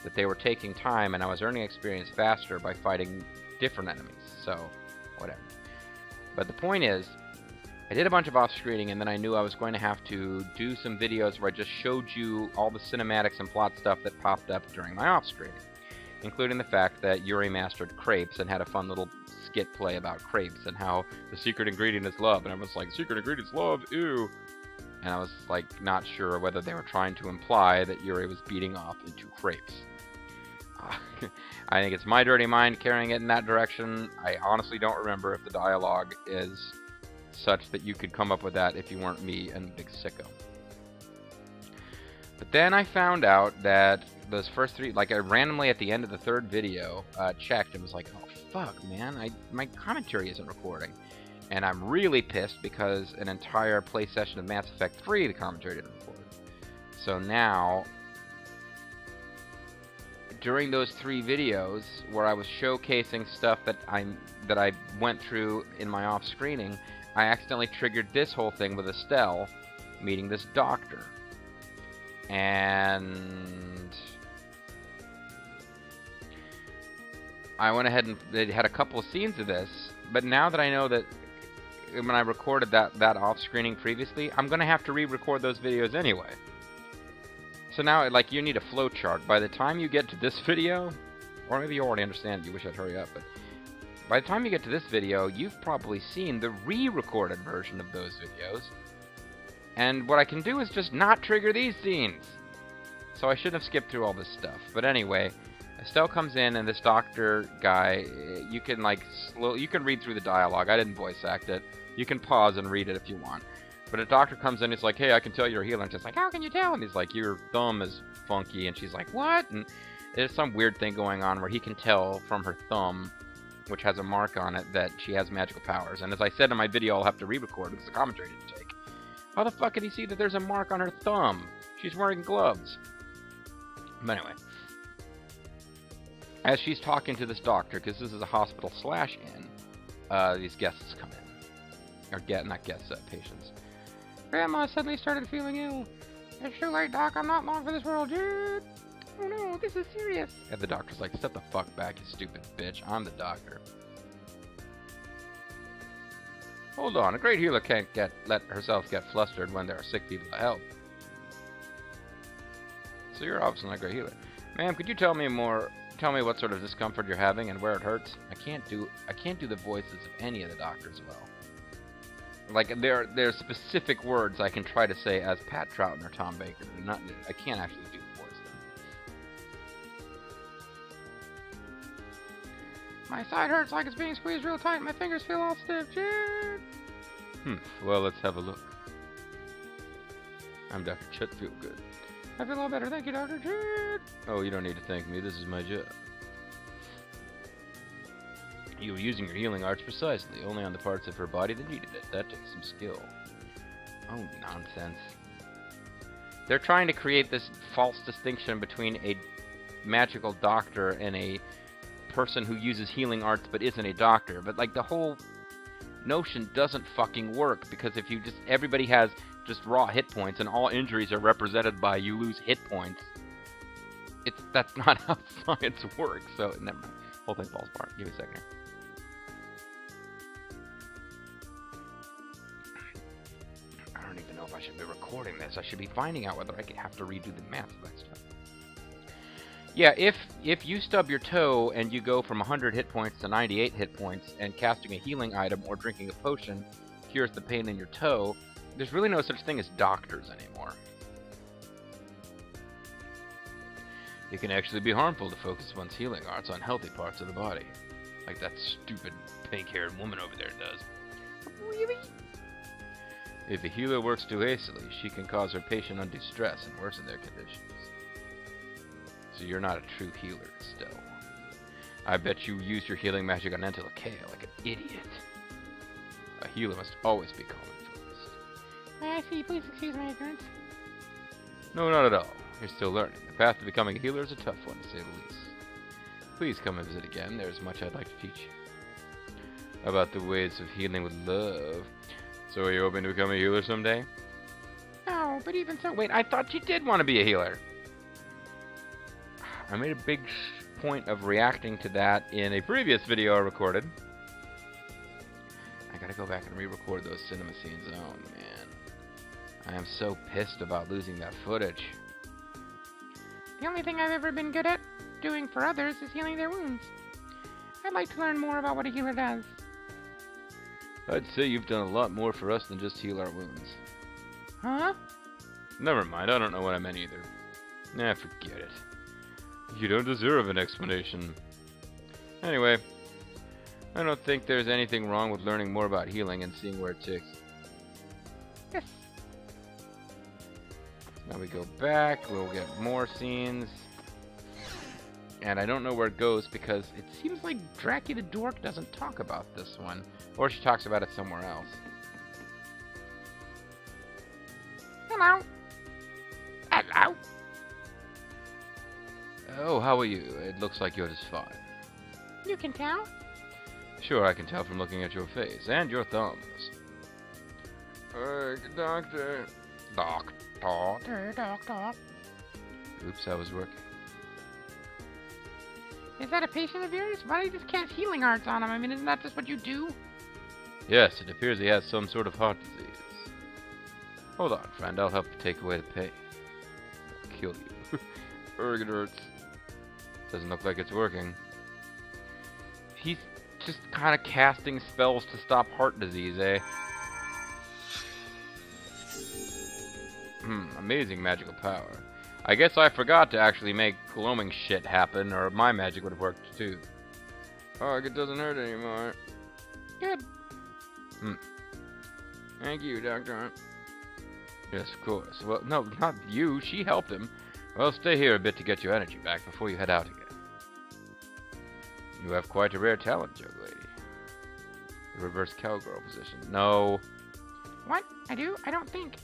that they were taking time, and I was earning experience faster by fighting different enemies. So, whatever. But the point is, I did a bunch of off-screening, and then I knew I was going to have to do some videos where I just showed you all the cinematics and plot stuff that popped up during my off-screening, including the fact that Yuri mastered crepes and had a fun little skit play about crepes and how the secret ingredient is love, and I was like, secret ingredient is love, ew. And I was like not sure whether they were trying to imply that Yuri was beating off into crepes. I think it's my dirty mind carrying it in that direction. I honestly don't remember if the dialogue is such that you could come up with that if you weren't me and Big Sicko. But then I found out that those first three, like I randomly at the end of the third video, checked and was like, oh fuck man, my commentary isn't recording. And I'm really pissed because an entire play session of Mass Effect 3, the commentary didn't record. So now, during those 3 videos where I was showcasing stuff that I went through in my off-screening, I accidentally triggered this whole thing with Estelle meeting this doctor. And I went ahead and they had a couple of scenes of this, but now that I know that when I recorded that off-screening previously, I'm going to have to re-record those videos anyway. So now, like, you need a flowchart. By the time you get to this video, or maybe you already understand, you wish I'd hurry up, but by the time you get to this video, you've probably seen the re-recorded version of those videos. And what I can do is just not trigger these scenes. So I shouldn't have skipped through all this stuff. But anyway, Estelle comes in, and this doctor guy, you can you can read through the dialogue. I didn't voice act it. You can pause and read it if you want. But a doctor comes in, he's like, hey, I can tell you're a healer. And she's like, how can you tell? And he's like, your thumb is funky. And she's like, what? And there's some weird thing going on where he can tell from her thumb, which has a mark on it, that she has magical powers. And as I said in my video, I'll have to re-record because the commentary didn't take. How the fuck can he see that there's a mark on her thumb? She's wearing gloves. But anyway, as she's talking to this doctor, because this is a hospital/inn, these guests come in. Or not guests, patients. Grandma suddenly started feeling ill. It's too late, Doc. I'm not long for this world, dude. Oh no, this is serious. And the doctor's like, step the fuck back, you stupid bitch. I'm the doctor. Hold on, a great healer can't let herself get flustered when there are sick people to help. So you're obviously not a great healer. Ma'am, could you tell me what sort of discomfort you're having and where it hurts? I can't do the voices of any of the doctors well. Like, there's specific words I can try to say as Pat Troughton or Tom Baker. I can't actually do the voice of them. My side hurts like it's being squeezed real tight. My fingers feel all stiff, dude. Well, let's have a look. I'm Dr. Chet Feelgood. I feel all better. Thank you, Dr. Chet. Oh, you don't need to thank me. This is my job. You were using your healing arts precisely, only on the parts of her body that needed it. That takes some skill. Oh, nonsense. They're trying to create this false distinction between magical doctor and a person who uses healing arts but isn't a doctor. But, like, the whole notion doesn't fucking work, because if you just... Everybody has just raw hit points, and all injuries are represented by you lose hit points. That's not how science works, so never mind. Whole thing falls apart. Give me a second here. I don't even know if I should be recording this. I should be finding out whether I could have to redo the math of that stuff. Yeah, if you stub your toe and you go from 100 hit points to 98 hit points, and casting a healing item or drinking a potion cures the pain in your toe, there's really no such thing as doctors anymore. It can actually be harmful to focus one's healing arts on healthy parts of the body, like that stupid pink-haired woman over there does. Really? If a healer works too hastily, she can cause her patient undue stress and worsen their conditions. So you're not a true healer, still. I bet you use your healing magic on Entelakea like an idiot. A healer must always be calm and focused. May I see? Please excuse my ignorance. No, not at all. You're still learning. The path to becoming a healer is a tough one, to say the least. Please come and visit again. There's much I'd like to teach you. About the ways of healing with love. So are you hoping to become a healer someday? No, but even so... Wait, I thought you did want to be a healer. I made a big point of reacting to that in a previous video I recorded. I gotta go back and re-record those cinema scenes. Oh, man. I am so pissed about losing that footage. The only thing I've ever been good at doing for others is healing their wounds. I'd like to learn more about what a healer does. I'd say you've done a lot more for us than just heal our wounds. Huh? Never mind, I don't know what I meant either. Nah, forget it. You don't deserve an explanation. Anyway, I don't think there's anything wrong with learning more about healing and seeing where it takes. Yes. Now we go back, we'll get more scenes. And I don't know where it goes because it seems like Dracula Dork doesn't talk about this one. Or she talks about it somewhere else. Hello. Hello. Oh, how are you? It looks like you're just fine. You can tell? Sure, I can tell from looking at your face and your thumbs. Doctor. Doctor. Oops, I was working. Is that a patient of yours? Why do you just cast healing arts on him? I mean, isn't that just what you do? Yes, it appears he has some sort of heart disease. Hold on, friend, I'll help you take away the pain. I'll kill you. It hurts. Doesn't look like it's working. He's just kind of casting spells to stop heart disease, eh? Amazing magical power. I guess I forgot to actually make gloaming shit happen, or my magic would have worked too. Oh, it doesn't hurt anymore. Good. Thank you, Doctor. Yes, of course. Well, no, not you. She helped him. Well, stay here a bit to get your energy back before you head out again. You have quite a rare talent, young lady. The reverse cowgirl position. No. What? I do? I don't think.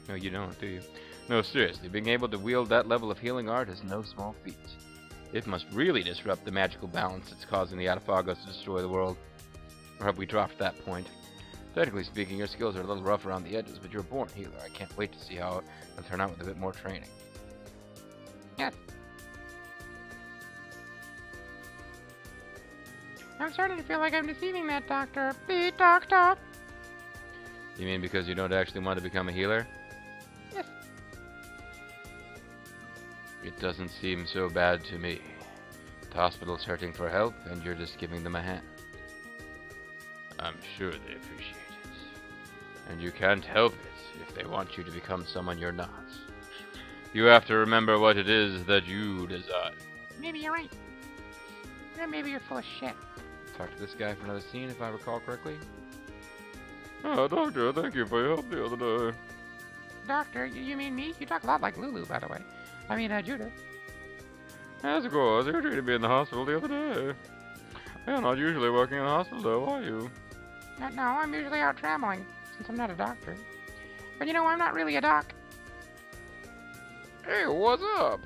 No, you don't, do you? No, seriously, being able to wield that level of healing art is no small feat. It must really disrupt the magical balance that's causing the Atafagos to destroy the world. Or have we dropped that point? Technically speaking, your skills are a little rough around the edges, but you're a born healer. I can't wait to see how it'll turn out with a bit more training. Yes. I'm starting to feel like I'm deceiving that doctor. The doctor. You mean because you don't actually want to become a healer? Yes. It doesn't seem so bad to me. The hospital's hurting for help, and you're just giving them a hand. I'm sure they appreciate it. And you can't help it if they want you to become someone you're not. You have to remember what it is that you desire. Maybe you're right. Or maybe you're full of shit. Talk to this guy for another scene, if I recall correctly. Oh, Doctor, thank you for your help the other day. Doctor, you mean me? You talk a lot like Lulu, by the way. I mean, Judah. Yes, of course. You treated me in the hospital the other day. You're not usually working in the hospital, though, are you? No, I'm usually out traveling, since I'm not a doctor. But you know, I'm not really a doc. Hey, what's up?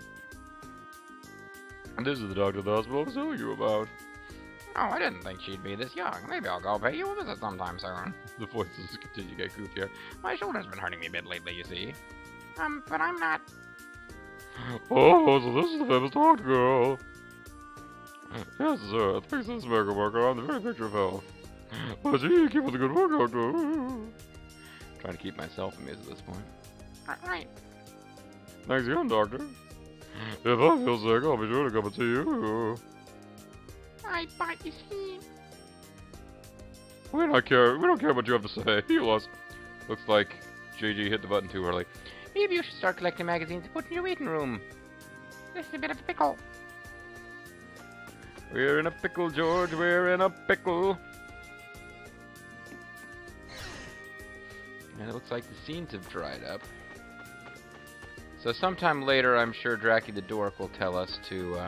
This is the doctor of the hospital I was telling you about. Oh, I didn't think she'd be this young. Maybe I'll go pay you a visit sometime soon. The voices continue to get goofier. My shoulder's been hurting me a bit lately, you see. But I'm not... Oh, so this is the famous doctor girl. Yes, sir. Thanks to this miracle worker, I'm the very picture of health. Oh, gee, keep up the good work, doctor. Trying to keep myself amused at this point. Right. Thanks again, doctor. If I feel sick, I'll be sure to come and see you. But you see... We don't care what you have to say. Heal us. Looks like JG hit the button too early. Maybe you should start collecting magazines to put in your waiting room. This is a bit of a pickle. We're in a pickle, George. We're in a pickle. And it looks like the scenes have dried up. So sometime later, I'm sure Dracky the Dork will tell us to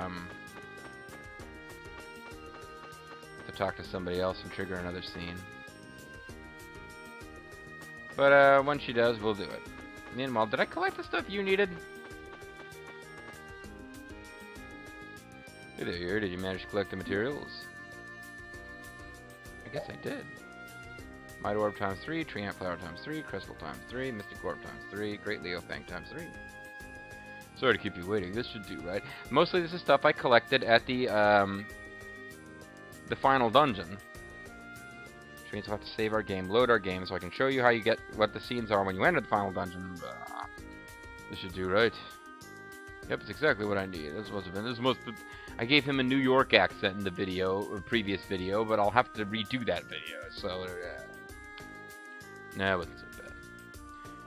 talk to somebody else and trigger another scene. But when she does, we'll do it. Meanwhile, did I collect the stuff you needed? Hey there, did you manage to collect the materials? I guess I did. Might Orb times 3, Tree Ant Flower times 3, Crystal times 3, Mystic Orb times 3, Great Leo Fang times 3. Sorry to keep you waiting, this should do, right? Mostly this is stuff I collected at the final dungeon. Which means we'll have to save our game, load our game, so I can show you how you get, what the scenes are when you enter the final dungeon. This should do, right? Yep, it's exactly what I need. This must have been, I gave him a New York accent in the video, or previous video, but I'll have to redo that video, so, nah, it wasn't so bad.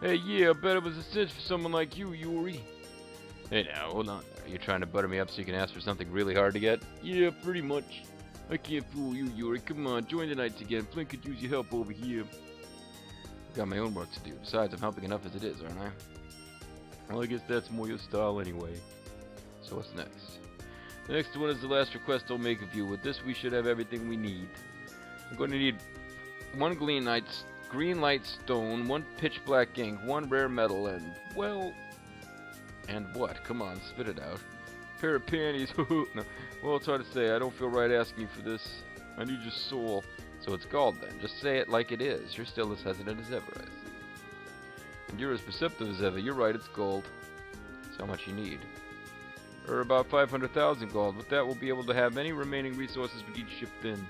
Hey, yeah, I bet it was a cinch for someone like you, Yuri. Hey now, hold on. Are you trying to butter me up so you can ask for something really hard to get? Yeah, pretty much. I can't fool you, Yuri. Come on, join the Knights again. Flint could use your help over here. I've got my own work to do. Besides, I'm helping enough as it is, aren't I? Well, I guess that's more your style anyway. So what's next? The next one is the last request I'll make of you. With this, we should have everything we need. I'm going to need one green light stone, one pitch black ink, one rare metal, and, well... And what? Come on, spit it out. Pair of panties. No. Well, it's hard to say. I don't feel right asking you for this. I need your soul. So it's gold then. Just say it like it is. You're still as hesitant as ever, I see. And you're as perceptive as ever. You're right, it's gold. That's how much you need. Or about 500,000 gold. With that, we'll be able to have any remaining resources we need shipped in.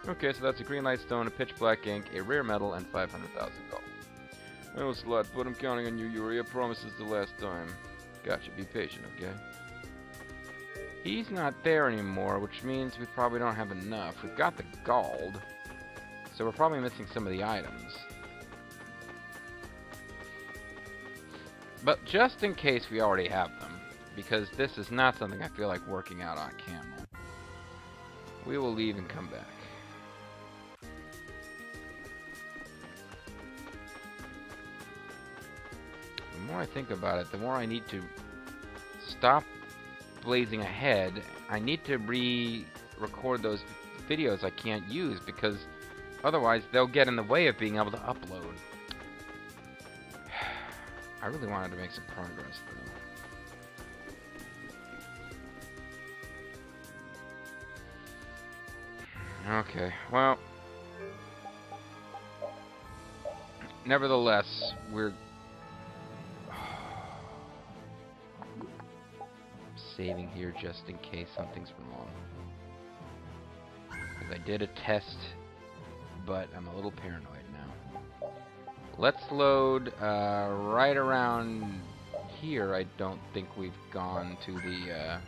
Okay, so that's a green light stone, a pitch black ink, a rare metal, and 500,000 gold. I know it's a lot, but I'm counting on you, Yuri. I promise it's the last time. Gotcha. Be patient, okay? He's not there anymore, which means we probably don't have enough. We've got the gold, so we're probably missing some of the items. But just in case we already have them, because this is not something I feel like working out on camera, we will leave and come back. The more I think about it, the more I need to stop blazing ahead. I need to re-record those videos I can't use, because otherwise they'll get in the way of being able to upload. I really wanted to make some progress, though. Okay, well, nevertheless, we're saving here just in case something's wrong. Because I did a test, but I'm a little paranoid now. Let's load right around here. I don't think we've gone to the...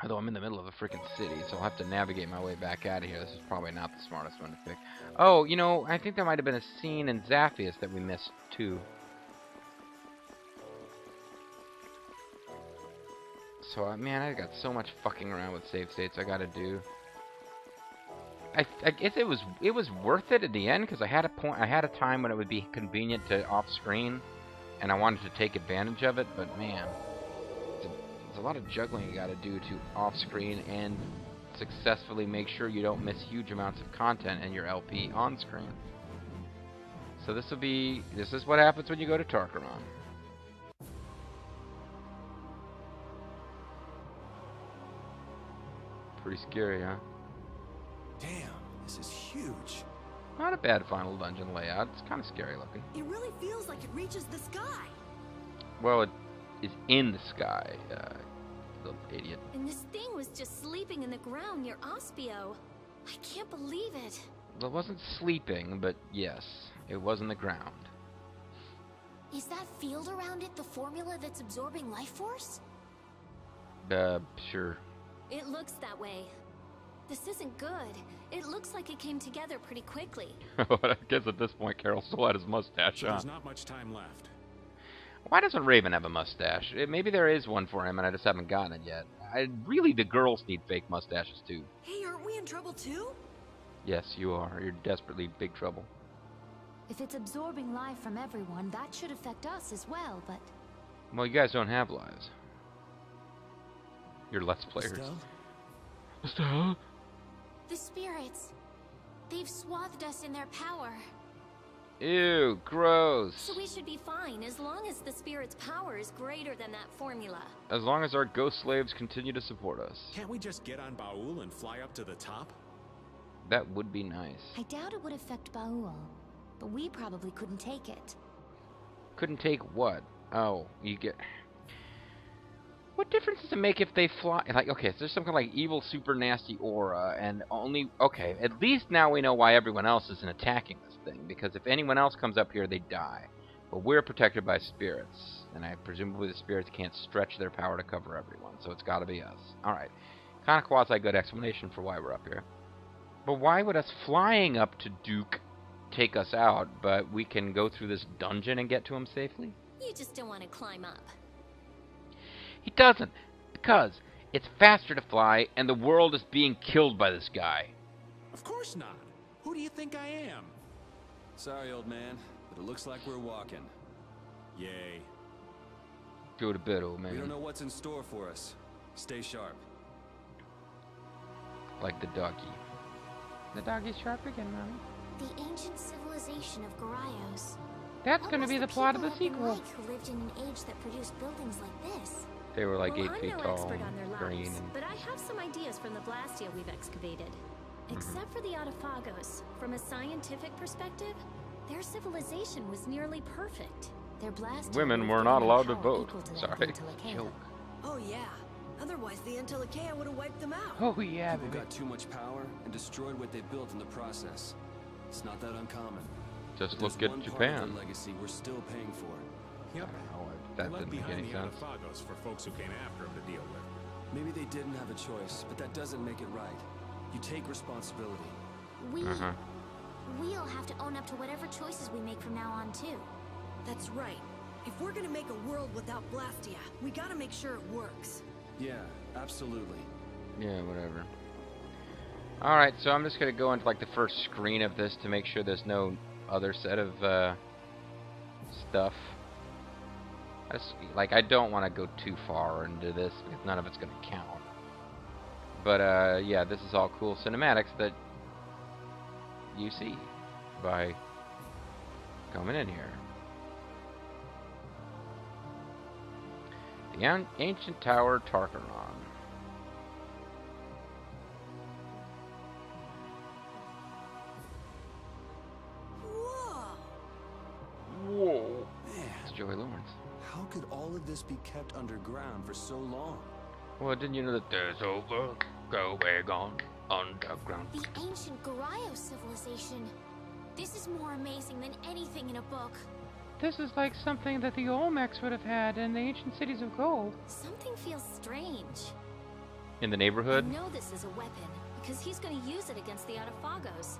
Although I'm in the middle of a freaking city, so I'll have to navigate my way back out of here. This is probably not the smartest one to pick. Oh, you know, I think there might have been a scene in Zaphius that we missed, too. So, man, I got so much fucking around with save states I gotta do. I guess it was worth it at the end, because I had a time when it would be convenient to off-screen, and I wanted to take advantage of it, but man, there's a lot of juggling you gotta do to off-screen and successfully make sure you don't miss huge amounts of content in your LP on-screen. So this is what happens when you go to Tarkaron. Pretty scary, huh? Damn, this is huge. Not a bad final dungeon layout. It's kind of scary looking. It really feels like it reaches the sky. Well, it is in the sky, little idiot. And this thing was just sleeping in the ground near Ospio. I can't believe it. Well, it wasn't sleeping, but yes, it was in the ground. Is that field around it the formula that's absorbing life force? Sure. It looks that way. This isn't good. It looks like it came together pretty quickly. I guess at this point, Carol still had his mustache So on. there's not much time left. Why doesn't Raven have a mustache? Maybe there is one for him, and I just haven't gotten it yet. Really, the girls need fake mustaches, too. Hey, aren't we in trouble too? Yes, you are. You're desperately big trouble. If it's absorbing life from everyone, that should affect us as well, but... Well, you guys don't have lives. You're Let's Players. Estelle? The spirits... They've swathed us in their power. Ew, gross. So we should be fine, as long as the spirit's power is greater than that formula. As long as our ghost slaves continue to support us. Can't we just get on Baul and fly up to the top? That would be nice. I doubt it would affect Baul, but we probably couldn't take it. Couldn't take what? Oh, you get... What difference does it make if they fly? Like, okay, so there's some kind of like evil, super nasty aura, and only... Okay, at least now we know why everyone else isn't attacking this thing, because if anyone else comes up here, they die. But we're protected by spirits, and presumably the spirits can't stretch their power to cover everyone, so it's gotta be us. Alright. Kind of quasi-good explanation for why we're up here. But why would us flying up to Duke take us out, but we can go through this dungeon and get to him safely? You just don't want to climb up. He doesn't, because it's faster to fly, and the world is being killed by this guy. Of course not. Who do you think I am? Sorry, old man, but it looks like we're walking. Yay. Go to bed, old We don't man. know what's in store for us. Stay sharp. Like the doggy. The dog is sharp again, Mommy. The ancient civilization of Garaios. That's going to be the plot of the people sequel. have been like who lived in an age that produced buildings like this. They were like Well, 8 I'm feet no tall, expert on their green, lives, and but I have some ideas from the Blastia we've excavated. Except for the Autophagos, from a scientific perspective, their civilization was nearly perfect. Their Blastia women moved were in not in allowed to power vote. equal to that Sorry. of Antilochea. Joke. Oh yeah. Otherwise the Antilochea would have wiped them out. Oh, yeah, People baby. got too much power and destroyed what they built in the process. It's not that uncommon. Just But look there's at one part of Japan. their legacy we're still paying for. Yep. Oh, They that left didn't make behind any the sense. Autophagos for folks who came after them to deal with. Maybe they didn't have a choice, but that doesn't make it right. You take responsibility. We'll have to own up to whatever choices we make from now on, too. That's right. If we're gonna make a world without Blastia, we gotta make sure it works. Yeah, absolutely. Yeah, whatever. Alright, so I'm just gonna go into like the first screen of this to make sure there's no other set of stuff. I don't want to go too far into this because none of it's gonna count. But yeah, this is all cool cinematics that you see by coming in here. The ancient tower Tarkaron. Whoa! Whoa. Man, It's Joey Lawrence. how could all of this be kept underground for so long? Well, didn't you know that there's over going on underground? The ancient Garayo civilization. This is more amazing than anything in a book. This is like something that the Olmecs would have had in the ancient cities of gold. Something feels strange. In the I neighborhood? know this is a weapon, because he's going to use it against the Autophagos.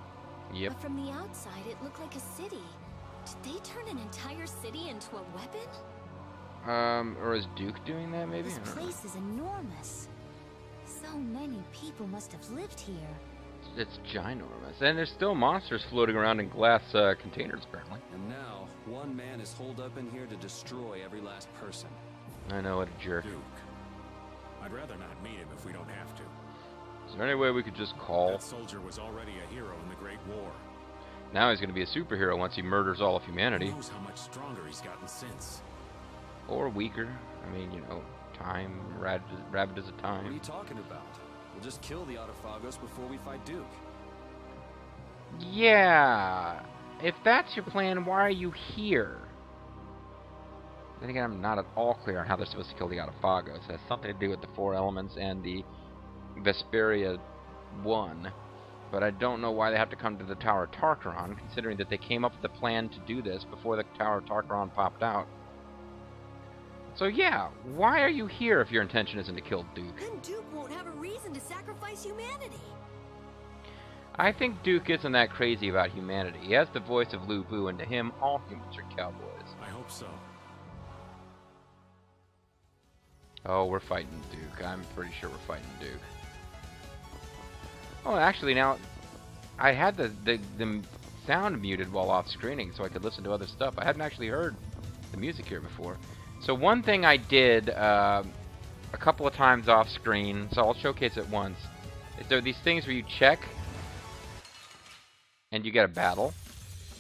Yep. But from the outside, it looked like a city. Did they turn an entire city into a weapon? Or is Duke doing that maybe? This I don't know. place is enormous. So many people must have lived here. It's ginormous. And there's still monsters floating around in glass containers, apparently. And now, one man is holed up in here to destroy every last person. I know, what a jerk. Duke. I'd rather not meet him if we don't have to. Is there any way we could just call? That soldier was already a hero in the Great War. Now he's going to be a superhero once he murders all of humanity. Who knows how much stronger he's gotten since. Or weaker. I mean, you know, time, rabbit is a What are time. you talking about? We'll just kill the Autophagos before we fight Duke. Yeah. If that's your plan, why are you here? Then again, I'm not at all clear on how they're supposed to kill the Autophagos. It has something to do with the 4 elements and the Vesperia 1. But I don't know why they have to come to the Tower of Tarkaron, considering that they came up with the plan to do this before the Tower of Tarkaron popped out. So yeah, why are you here if your intention isn't to kill Duke? Then Duke won't have a reason to sacrifice humanity. I think Duke isn't that crazy about humanity. He has the voice of Lu Bu, and to him, all humans are cowboys. I hope so. Oh, we're fighting Duke. I'm pretty sure we're fighting Duke. Oh, actually, now, I had the sound muted while off screening so I could listen to other stuff. I hadn't actually heard the music here before. So one thing I did a couple of times off screen, so I'll showcase it once, is there are these things where you check and you get a battle.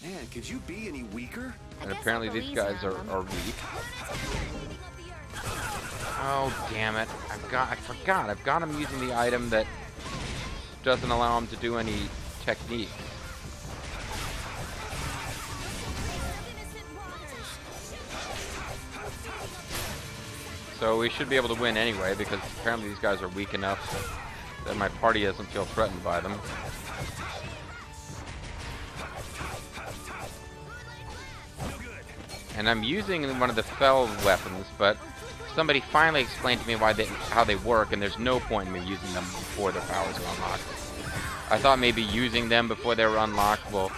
Man, could you be any weaker? And apparently these guys are weak. Oh, damn it. I forgot. I've got him using the item that doesn't allow him to do any techniques. So we should be able to win anyway, because apparently these guys are weak enough that my party doesn't feel threatened by them. And I'm using one of the fell weapons, but somebody finally explained to me how they work, and there's no point in me using them before their powers are unlocked. I thought maybe using them before they were unlocked will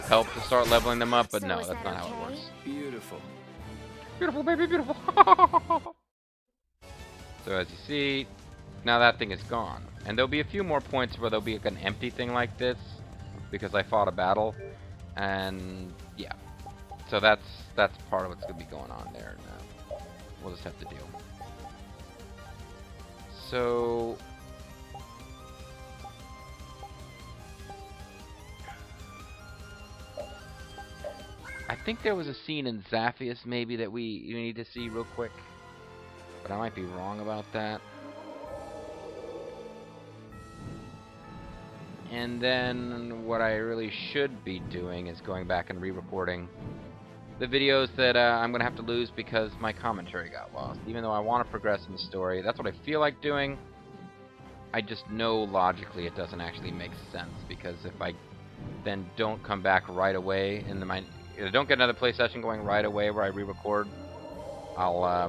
help to start leveling them up, but no, that's not how it works. Beautiful. Beautiful, baby, beautiful. So as you see, now that thing is gone. And there'll be a few more points where there'll be like an empty thing like this, because I fought a battle, and yeah. So that's part of what's going to be going on there. Now we'll just have to deal. So I think there was a scene in Zaphius maybe that we need to see real quick, but I might be wrong about that. And then what I really should be doing is going back and re-recording the videos that I'm going to have to lose because my commentary got lost. Even though I want to progress in the story, that's what I feel like doing. I just know logically it doesn't actually make sense, because if I then don't come back right away in if I don't get another play session going right away where I re-record, I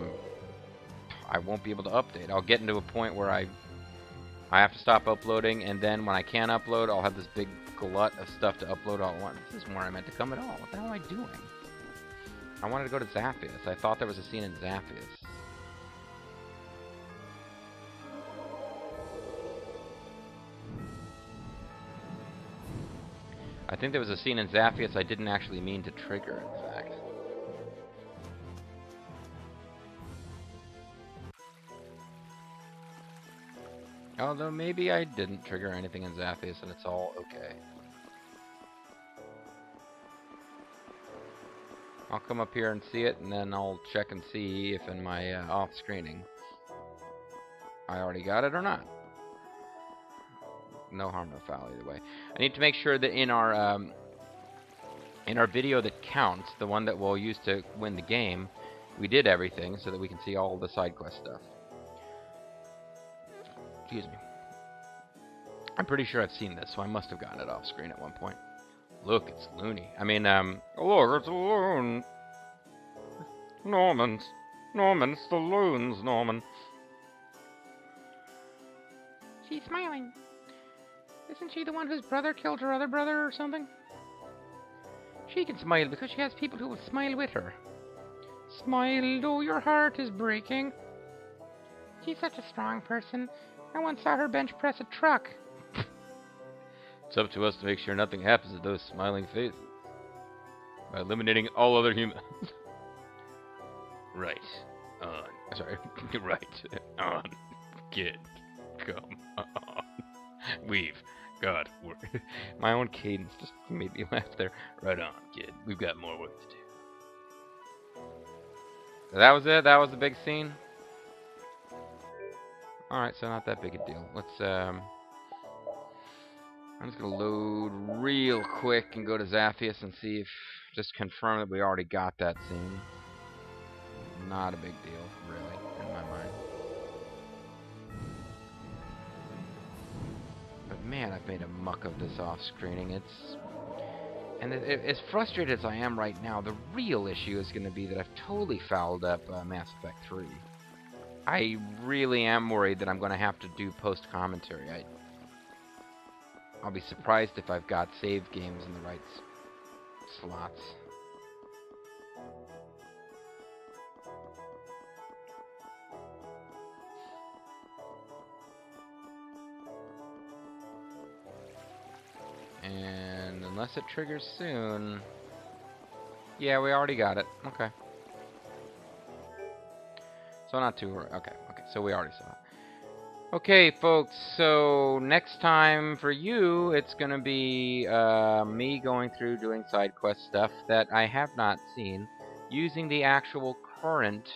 won't be able to update. I'll get into a point where I have to stop uploading, and then when I can upload, I'll have this big glut of stuff to upload all at once. This isn't where I meant to come at all. What the hell am I doing? I wanted to go to Zaphius. I thought there was a scene in Zaphius. I think there was a scene in Zaphius I didn't actually mean to trigger, in fact. Although maybe I didn't trigger anything in Zaphius and it's all okay. I'll come up here and see it, and then I'll check and see if in my off-screening I already got it or not. No harm, no foul either way. I need to make sure that in our video that counts, the one that we'll use to win the game, we did everything so that we can see all the side quest stuff. Excuse me. I'm pretty sure I've seen this, so I must have gotten it off screen at one point. Look, it's Looney. I mean, Look, it's a loon. Norman, it's the loons, Norman. She's smiling. Isn't she the one whose brother killed her other brother or something? She can smile because she has people who will smile with her. Smile, though your heart is breaking. She's such a strong person. I once saw her bench press a truck. It's up to us to make sure nothing happens to those smiling faces by eliminating all other humans. Right. On. Sorry. Right. On. Kid. Come on. We've got work. My own cadence just made me laugh there. Right on, kid. We've got more work to do. that was it? That was the big scene? Alright, so not that big a deal. Let's, I'm just gonna load real quick and go to Zaphius and see if, just confirm that we already got that scene. Not a big deal, really, in my mind. But man, I've made a muck of this off-screening. And as frustrated as I am right now, the real issue is going to be that I've totally fouled up Mass Effect 3. I really am worried that I'm going to have to do post-commentary. I'll be surprised if I've got save games in the right slots. And unless it triggers soon... Yeah, we already got it. Okay. So not too... Okay, so we already saw it. Okay, folks, so next time for you, it's going to be me going through doing side quest stuff that I have not seen, using the actual current,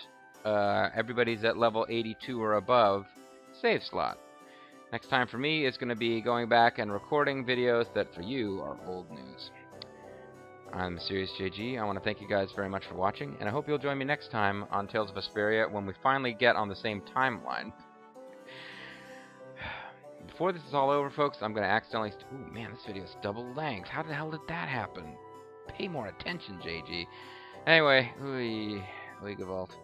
everybody's at level 82 or above, save slot. Next time for me is going to be going back and recording videos that for you are old news. I'm MysteriousJG. I want to thank you guys very much for watching, and I hope you'll join me next time on Tales of Vesperia when we finally get on the same timeline. Before this is all over, folks, I'm going to accidentally... Ooh, man, this video is double length. How the hell did that happen? Pay more attention, JG. Anyway, League of Vault.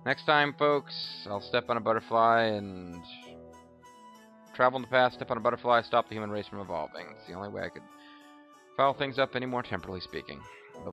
Next time, folks, I'll step on a butterfly and... travel in the past, step on a butterfly, stop the human race from evolving. It's the only way I could foul things up any more temporally speaking.